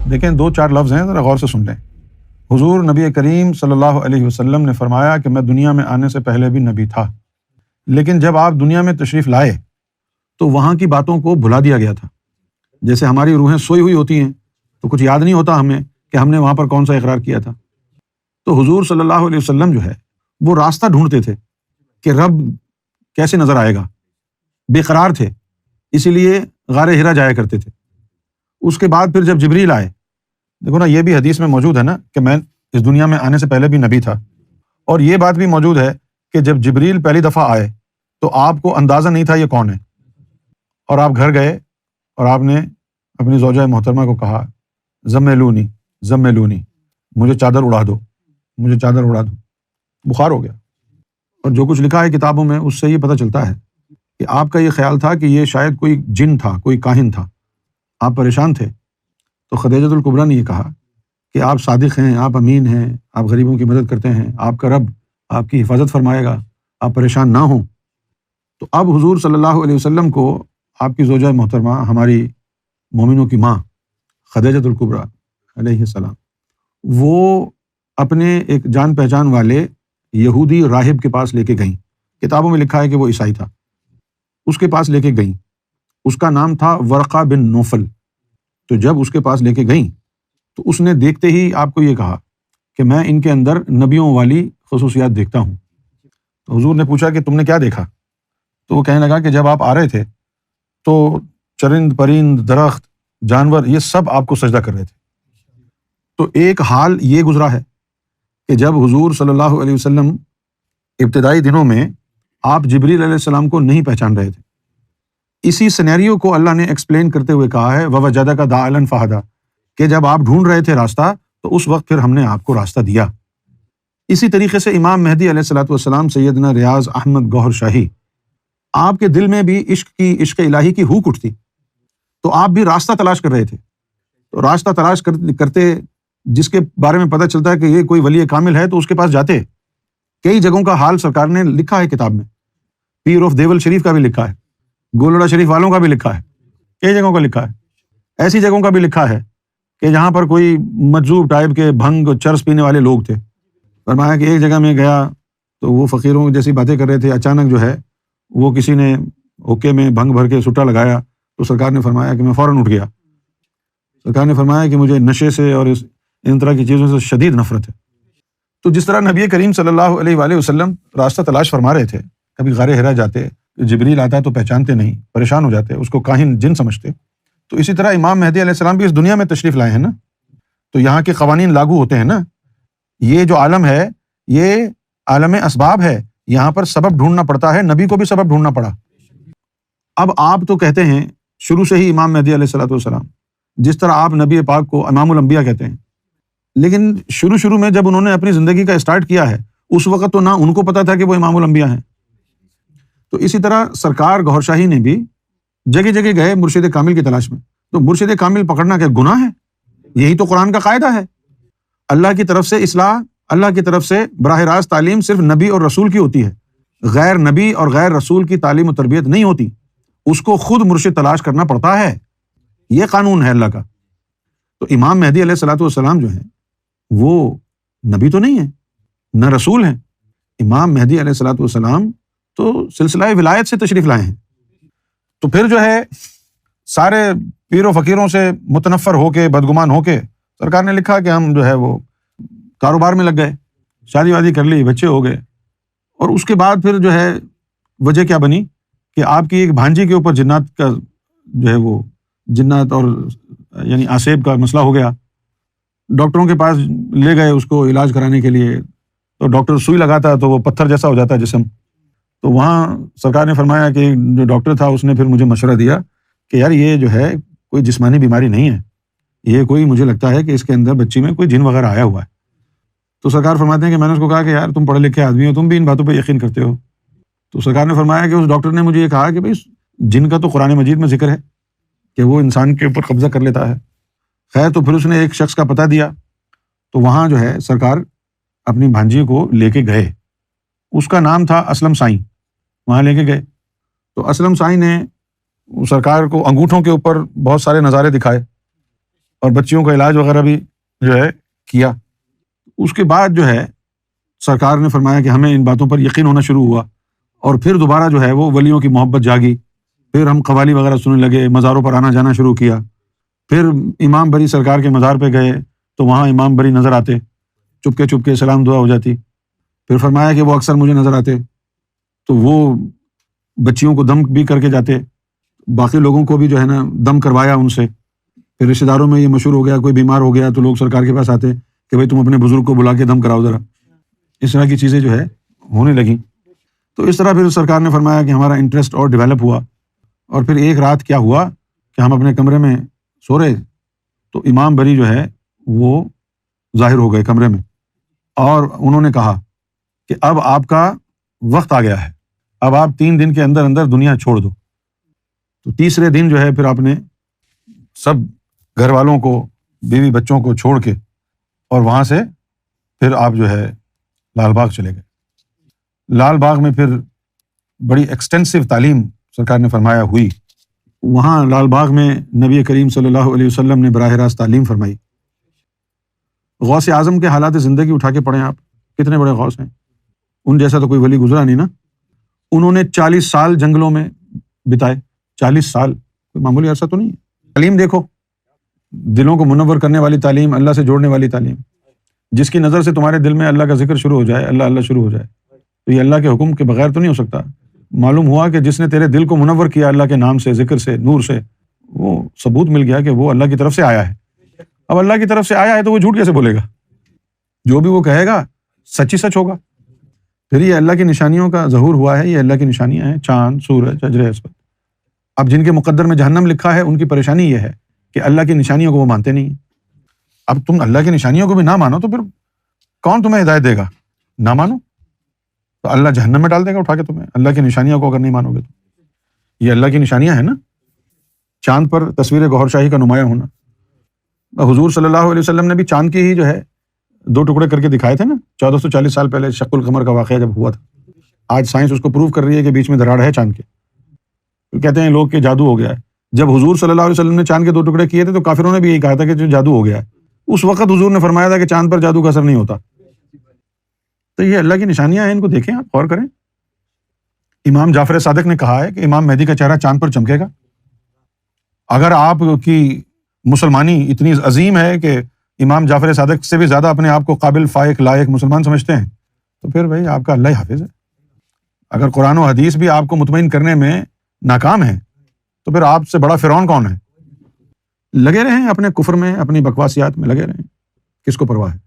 دیکھیں 2-4 لفظ ہیں، ذرا غور سے سن لیں۔ حضور نبی کریم صلی اللہ علیہ وسلم نے فرمایا کہ میں دنیا میں آنے سے پہلے بھی نبی تھا، لیکن جب آپ دنیا میں تشریف لائے تو وہاں کی باتوں کو بھلا دیا گیا تھا۔ جیسے ہماری روحیں سوئی ہوئی ہوتی ہیں تو کچھ یاد نہیں ہوتا ہمیں کہ ہم نے وہاں پر کون سا اقرار کیا تھا۔ تو حضور صلی اللہ علیہ وسلم جو ہے وہ راستہ ڈھونڈتے تھے کہ رب کیسے نظر آئے گا، بے قرار تھے، اسی لیے غار حرا جایا کرتے تھے۔ اس کے بعد پھر جب جبریل آئے، دیکھو نا، یہ بھی حدیث میں موجود ہے نا کہ میں اس دنیا میں آنے سے پہلے بھی نبی تھا، اور یہ بات بھی موجود ہے کہ جب جبریل پہلی دفعہ آئے تو آپ کو اندازہ نہیں تھا یہ کون ہے، اور آپ گھر گئے اور آپ نے اپنی زوجہ محترمہ کو کہا زملونی زملونی، مجھے چادر اڑا دو، مجھے چادر اڑا دو، بخار ہو گیا۔ اور جو کچھ لکھا ہے کتابوں میں اس سے یہ پتہ چلتا ہے کہ آپ کا یہ خیال تھا کہ یہ شاید کوئی جن تھا، کوئی کاہن تھا، آپ پریشان تھے۔ تو خدیجہ الکبریٰ نے یہ کہا کہ آپ صادق ہیں، آپ امین ہیں، آپ غریبوں کی مدد کرتے ہیں، آپ کا رب آپ کی حفاظت فرمائے گا، آپ پریشان نہ ہوں۔ تو اب حضور صلی اللہ علیہ وسلم کو آپ کی زوجہ محترمہ، ہماری مومنوں کی ماں خدیجہ الکبریٰ علیہ السلام، وہ اپنے ایک جان پہچان والے یہودی راہب کے پاس لے کے گئیں۔ کتابوں میں لکھا ہے کہ وہ عیسائی تھا، اس کے پاس لے کے گئیں۔ اس کا نام تھا ورقہ بن نوفل۔ تو جب اس کے پاس لے کے گئیں تو اس نے دیکھتے ہی آپ کو یہ کہا کہ میں ان کے اندر نبیوں والی خصوصیات دیکھتا ہوں۔ تو حضور نے پوچھا کہ تم نے کیا دیکھا؟ تو وہ کہنے لگا کہ جب آپ آ رہے تھے تو چرند پرند، درخت، جانور، یہ سب آپ کو سجدہ کر رہے تھے۔ تو ایک حال یہ گزرا ہے کہ جب حضور صلی اللہ علیہ وسلم ابتدائی دنوں میں آپ جبریل علیہ السلام کو نہیں پہچان رہے تھے، اسی سینیریو کو اللہ نے ایکسپلین کرتے ہوئے کہا ہے وَوَجَدَكَ ضَالًّا فَهَدَىٰ، کہ جب آپ ڈھونڈ رہے تھے راستہ تو اس وقت پھر ہم نے آپ کو راستہ دیا۔ اسی طریقے سے امام مہدی علیہ الصلوۃ والسلام سیدنا ریاض احمد گوہر شاہی، آپ کے دل میں بھی عشق الہی کی ہوک اٹھتی، تو آپ بھی راستہ تلاش کر رہے تھے۔ تو راستہ تلاش کرتے جس کے بارے میں پتہ چلتا ہے کہ یہ کوئی ولی کامل ہے تو اس کے پاس جاتے۔ کئی جگہوں کا حال سرکار نے لکھا ہے کتاب میں، پیر آف دیول شریف کا بھی لکھا ہے، گولڑا شریف والوں کا بھی لکھا ہے، کئی جگہوں کا لکھا ہے۔ ایسی جگہوں کا بھی لکھا ہے کہ جہاں پر کوئی مجذوب ٹائپ کے بھنگ چرس پینے والے لوگ تھے۔ فرمایا کہ ایک جگہ میں گیا تو وہ فقیروں جیسی باتیں کر رہے تھے، اچانک جو ہے وہ کسی نے ہوکے میں بھنگ بھر کے سٹا لگایا تو سرکار نے فرمایا کہ میں فوراً اٹھ گیا۔ سرکار نے فرمایا کہ مجھے نشے سے اور ان طرح کی چیزوں سے شدید نفرت ہے۔ تو جس طرح نبی کریم صلی اللہ علیہ وآلہ وسلم راستہ تلاش فرما رہے تھے، کبھی غار حرا جاتے، جبریل آتا تو پہچانتے نہیں، پریشان ہو جاتے، اس کو کاہن جن سمجھتے، تو اسی طرح امام مہدی علیہ السلام بھی اس دنیا میں تشریف لائے ہیں نا، تو یہاں کے قوانین لاگو ہوتے ہیں نا۔ یہ جو عالم ہے یہ عالم اسباب ہے، یہاں پر سبب ڈھونڈنا پڑتا ہے، نبی کو بھی سبب ڈھونڈنا پڑا۔ اب آپ تو کہتے ہیں شروع سے ہی امام مہدی علیہ الصلوۃ والسلام، جس طرح آپ نبی پاک کو امام الانبیاء کہتے ہیں، لیکن شروع میں جب انہوں نے اپنی زندگی کا اسٹارٹ کیا ہے اس وقت تو نہ ان کو پتا تھا کہ وہ امام الانبیاء ہیں۔ تو اسی طرح سرکار گوہر شاہی نے بھی جگہ جگہ گئے مرشد کامل کی تلاش میں، تو مرشد کامل پکڑنا کیا گناہ ہے؟ یہی تو قرآن کا قاعدہ ہے۔ اللہ کی طرف سے اصلاح، اللہ کی طرف سے براہ راست تعلیم صرف نبی اور رسول کی ہوتی ہے، غیر نبی اور غیر رسول کی تعلیم و تربیت نہیں ہوتی، اس کو خود مرشد تلاش کرنا پڑتا ہے، یہ قانون ہے اللہ کا۔ تو امام مہدی علیہ الصلوۃ والسلام جو ہیں وہ نبی تو نہیں ہیں، نہ رسول ہیں، امام مہدی علیہ الصلوۃ والسلام تو سلسلہ ولایت سے تشریف لائے ہیں۔ تو پھر جو ہے سارے پیر و فقیروں سے متنفر ہو کے، بدگمان ہو کے، سرکار نے لکھا کہ ہم جو ہے وہ کاروبار میں لگ گئے، شادی وادی کر لی، بچے ہو گئے، اور اس کے بعد پھر جو ہے وجہ کیا بنی کہ آپ کی ایک بھانجی کے اوپر جنات کا جو ہے وہ جنات اور یعنی آسیب کا مسئلہ ہو گیا۔ ڈاکٹروں کے پاس لے گئے اس کو علاج کرانے کے لیے، تو ڈاکٹر سوئی لگاتا تو وہ پتھر جیسا ہو جاتا جسم۔ تو وہاں سرکار نے فرمایا کہ جو ڈاکٹر تھا اس نے پھر مجھے مشورہ دیا کہ یار یہ جو ہے کوئی جسمانی بیماری نہیں ہے، یہ کوئی مجھے لگتا ہے کہ اس کے اندر بچی میں کوئی جن وغیرہ آیا ہوا ہے۔ تو سرکار فرماتے ہیں کہ میں نے اس کو کہا کہ یار تم پڑھے لکھے آدمی ہو، تم بھی ان باتوں پہ یقین کرتے ہو۔ تو سرکار نے فرمایا کہ اس ڈاکٹر نے مجھے یہ کہا کہ بھائی جن کا تو قرآن مجید میں ذکر ہے کہ وہ انسان کے اوپر قبضہ کر لیتا ہے۔ خیر، تو پھر اس نے ایک شخص کا پتہ دیا، تو وہاں جو ہے سرکار اپنی بھانجی کو لے کے گئے، اس کا نام تھا اسلم سائیں، وہاں لے کے گئے۔ تو اسلم سائیں نے سرکار کو انگوٹھوں کے اوپر بہت سارے نظارے دکھائے اور بچیوں کا علاج وغیرہ بھی جو ہے کیا۔ اس کے بعد جو ہے سرکار نے فرمایا کہ ہمیں ان باتوں پر یقین ہونا شروع ہوا، اور پھر دوبارہ جو ہے وہ ولیوں کی محبت جاگی، پھر ہم قوالی وغیرہ سننے لگے، مزاروں پر آنا جانا شروع کیا۔ پھر امام بری سرکار کے مزار پہ گئے تو وہاں امام بری نظر آتے، چپ کے سلام دعا ہو جاتی۔ پھر فرمایا کہ وہ اکثر مجھے نظر آتے تو وہ بچیوں کو دم بھی کر کے جاتے، باقی لوگوں کو بھی جو ہے نا دم کروایا ان سے۔ پھر رشتہ داروں میں یہ مشہور ہو گیا، کوئی بیمار ہو گیا تو لوگ سرکار کے پاس آتے کہ بھائی تم اپنے بزرگ کو بلا کے دم کراؤ ذرا۔ اس طرح کی چیزیں جو ہے ہونے لگیں۔ تو اس طرح پھر سرکار نے فرمایا کہ ہمارا انٹرسٹ اور ڈیولپ ہوا، اور پھر ایک رات کیا ہوا کہ ہم اپنے کمرے میں سو رہے تو امام بری جو ہے وہ ظاہر ہو گئے کمرے میں، اور انہوں نے کہا کہ اب آپ کا وقت آ گیا ہے، اب آپ 3 دن کے اندر اندر دنیا چھوڑ دو۔ تو تیسرے دن جو ہے پھر آپ نے سب گھر والوں کو، بیوی بچوں کو چھوڑ کے، اور وہاں سے پھر آپ جو ہے لال باغ چلے گئے۔ لال باغ میں پھر بڑی ایکسٹینسو تعلیم سرکار نے فرمایا ہوئی۔ وہاں لال باغ میں نبی کریم صلی اللہ علیہ وسلم نے براہ راست تعلیم فرمائی۔ غوث اعظم کے حالات زندگی اٹھا کے پڑھیں آپ، کتنے بڑے غوث ہیں، ان جیسا تو کوئی ولی گزرا نہیں نا۔ انہوں نے 40 سال جنگلوں میں بتائے، 40 سال کوئی معمولی عرصہ تو نہیں ہے۔ تعلیم دیکھو، دلوں کو منور کرنے والی تعلیم، اللہ سے جوڑنے والی تعلیم۔ جس کی نظر سے تمہارے دل میں اللہ کا ذکر شروع ہو جائے، اللہ اللہ شروع ہو جائے، تو یہ اللہ کے حکم کے بغیر تو نہیں ہو سکتا۔ معلوم ہوا کہ جس نے تیرے دل کو منور کیا اللہ کے نام سے، ذکر سے، نور سے، وہ ثبوت مل گیا کہ وہ اللہ کی طرف سے آیا ہے۔ اب اللہ کی طرف سے آیا ہے تو وہ جھوٹ کیسے بولے گا؟ جو بھی وہ کہے گا سچ ہی سچ ہوگا۔ پھر یہ اللہ کی نشانیوں کا ظہور ہوا ہے، یہ اللہ کی نشانیاں ہیں، چاند، سورج، اجر اسود۔ اب جن کے مقدر میں جہنم لکھا ہے ان کی پریشانی یہ ہے کہ اللہ کی نشانیوں کو وہ مانتے نہیں ہیں۔ اب تم اللہ کی نشانیوں کو بھی نہ مانو تو پھر کون تمہیں ہدایت دے گا؟ نہ مانو تو اللہ جہنم میں ڈال دے گا اٹھا کے تمہیں، اللہ کی نشانیوں کو اگر نہیں مانو گے تو۔ یہ اللہ کی نشانیاں ہیں نا، چاند پر تصویر گوہر شاہی کا نمایاں ہونا۔ حضور صلی اللہ علیہ وسلم نے بھی چاند کی ہی جو ہے 2 ٹکڑے کر کے دکھائے تھے نا، 1440 سال پہلے شق القمر کا واقعہ جب ہوا تھا۔ آج سائنس اس کو پروف کر رہی ہے کہ بیچ میں دراڑ ہے چاند کے۔ کہتے ہیں لوگ کہ جادو ہو گیا ہے۔ جب حضور صلی اللہ علیہ وسلم نے چاند کے 2 ٹکڑے کیے تھے تو کافروں نے بھی یہی کہا تھا کہ جو جادو ہو گیا ہے۔ اس وقت حضور نے فرمایا تھا کہ چاند پر جادو کا اثر نہیں ہوتا۔ تو یہ اللہ کی نشانیاں ہیں، ان کو دیکھیں آپ، غور کریں۔ امام جعفر صادق نے کہا ہے کہ امام مہدی کا چہرہ چاند پر چمکے گا۔ اگر آپ کی مسلمانی اتنی عظیم ہے کہ امام جعفر صادق سے بھی زیادہ اپنے آپ کو قابل، فائق، لائق مسلمان سمجھتے ہیں تو پھر بھائی آپ کا اللہ ہی حافظ ہے۔ اگر قرآن و حدیث بھی آپ کو مطمئن کرنے میں ناکام ہے تو پھر آپ سے بڑا فرعون کون ہے؟ لگے رہیں اپنے کفر میں، اپنی بکواسیات میں لگے رہیں، کس کو پرواہ ہے۔